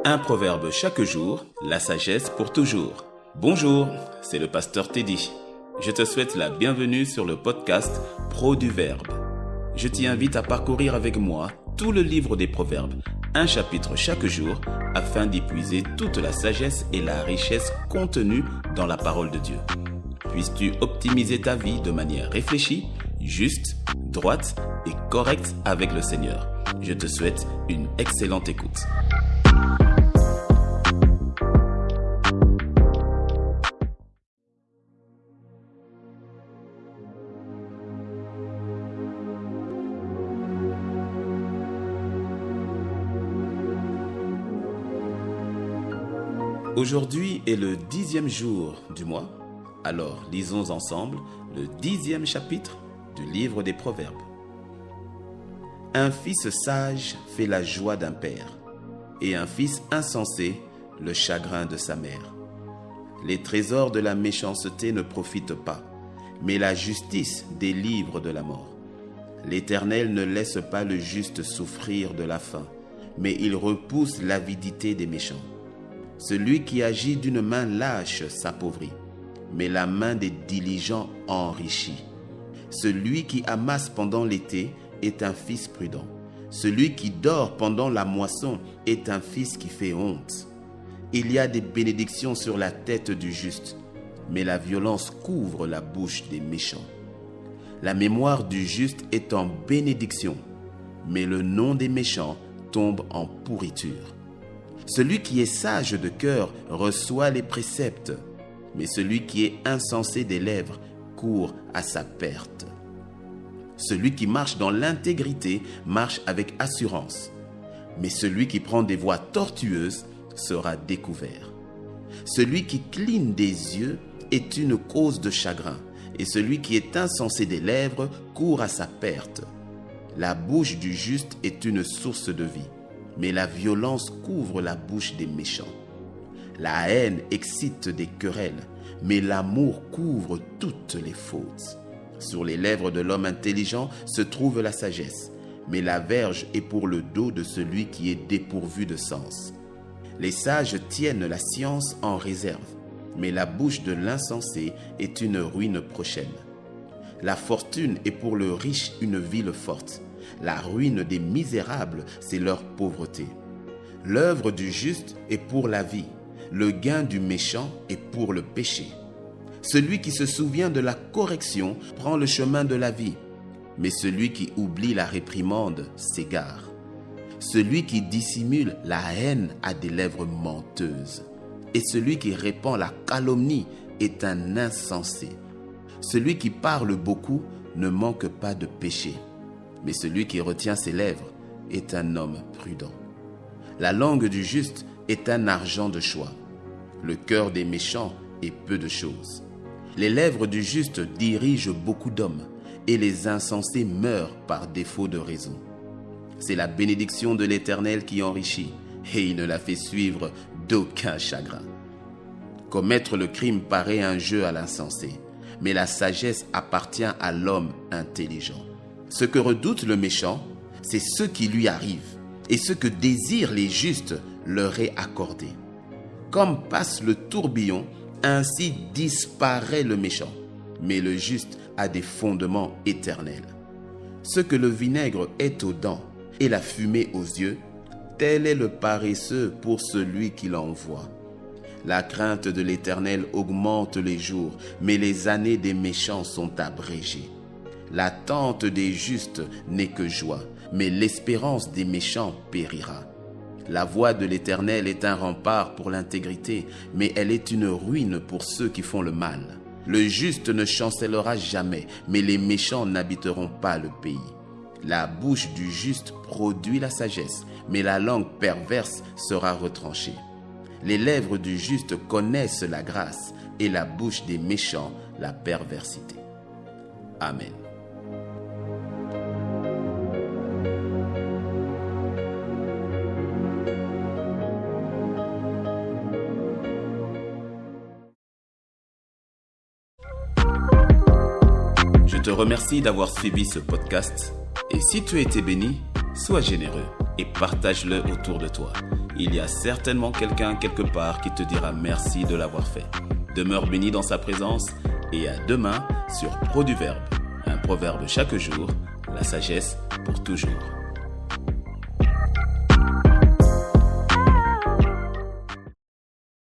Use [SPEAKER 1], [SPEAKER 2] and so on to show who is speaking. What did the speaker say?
[SPEAKER 1] Un proverbe chaque jour, la sagesse pour toujours. Bonjour, c'est le pasteur Teddy. Je te souhaite la bienvenue sur le podcast Pro du Verbe. Je t'y invite à parcourir avec moi tout le livre des proverbes, un chapitre chaque jour, afin d'y puiser toute la sagesse et la richesse contenues dans la parole de Dieu. Puisses-tu optimiser ta vie de manière réfléchie, juste, droite et correcte avec le Seigneur. Je te souhaite une excellente écoute. Aujourd'hui est le 10e jour du mois, alors lisons ensemble le 10e chapitre du livre des Proverbes. Un fils sage fait la joie d'un père, et un fils insensé le chagrin de sa mère. Les trésors de la méchanceté ne profitent pas, mais la justice délivre de la mort. L'Éternel ne laisse pas le juste souffrir de la faim, mais il repousse l'avidité des méchants. Celui qui agit d'une main lâche s'appauvrit, mais la main des diligents enrichit. Celui qui amasse pendant l'été est un fils prudent. Celui qui dort pendant la moisson est un fils qui fait honte. Il y a des bénédictions sur la tête du juste, mais la violence couvre la bouche des méchants. La mémoire du juste est en bénédiction, mais le nom des méchants tombe en pourriture. Celui qui est sage de cœur reçoit les préceptes, mais celui qui est insensé des lèvres court à sa perte. Celui qui marche dans l'intégrité marche avec assurance, mais celui qui prend des voies tortueuses sera découvert. Celui qui cligne des yeux est une cause de chagrin, et celui qui est insensé des lèvres court à sa perte. La bouche du juste est une source de vie, mais la violence couvre la bouche des méchants. La haine excite des querelles, mais l'amour couvre toutes les fautes. Sur les lèvres de l'homme intelligent se trouve la sagesse, mais la verge est pour le dos de celui qui est dépourvu de sens. Les sages tiennent la science en réserve, mais la bouche de l'insensé est une ruine prochaine. La fortune est pour le riche une ville forte. La ruine des misérables, c'est leur pauvreté. L'œuvre du juste est pour la vie. Le gain du méchant est pour le péché. Celui qui se souvient de la correction prend le chemin de la vie, mais celui qui oublie la réprimande s'égare. Celui qui dissimule la haine a des lèvres menteuses, et celui qui répand la calomnie est un insensé. Celui qui parle beaucoup ne manque pas de péché, mais celui qui retient ses lèvres est un homme prudent. La langue du juste est un argent de choix. Le cœur des méchants est peu de choses. Les lèvres du juste dirigent beaucoup d'hommes, et les insensés meurent par défaut de raison. C'est la bénédiction de l'Éternel qui enrichit, et il ne la fait suivre d'aucun chagrin. Commettre le crime paraît un jeu à l'insensé, mais la sagesse appartient à l'homme intelligent. Ce que redoute le méchant, c'est ce qui lui arrive, et ce que désirent les justes leur est accordé. Comme passe le tourbillon, ainsi disparaît le méchant, mais le juste a des fondements éternels. Ce que le vinaigre est aux dents et la fumée aux yeux, tel est le paresseux pour celui qui l'envoie. La crainte de l'Éternel augmente les jours, mais les années des méchants sont abrégées. L'attente des justes n'est que joie, mais l'espérance des méchants périra. La voie de l'Éternel est un rempart pour l'intégrité, mais elle est une ruine pour ceux qui font le mal. Le juste ne chancellera jamais, mais les méchants n'habiteront pas le pays. La bouche du juste produit la sagesse, mais la langue perverse sera retranchée. Les lèvres du juste connaissent la grâce, et la bouche des méchants la perversité. Amen. Je te remercie d'avoir suivi ce podcast et si tu as été béni, sois généreux et partage-le autour de toi. Il y a certainement quelqu'un quelque part qui te dira merci de l'avoir fait. Demeure béni dans sa présence et à demain sur Pro du Verbe. Un proverbe chaque jour, la sagesse pour toujours.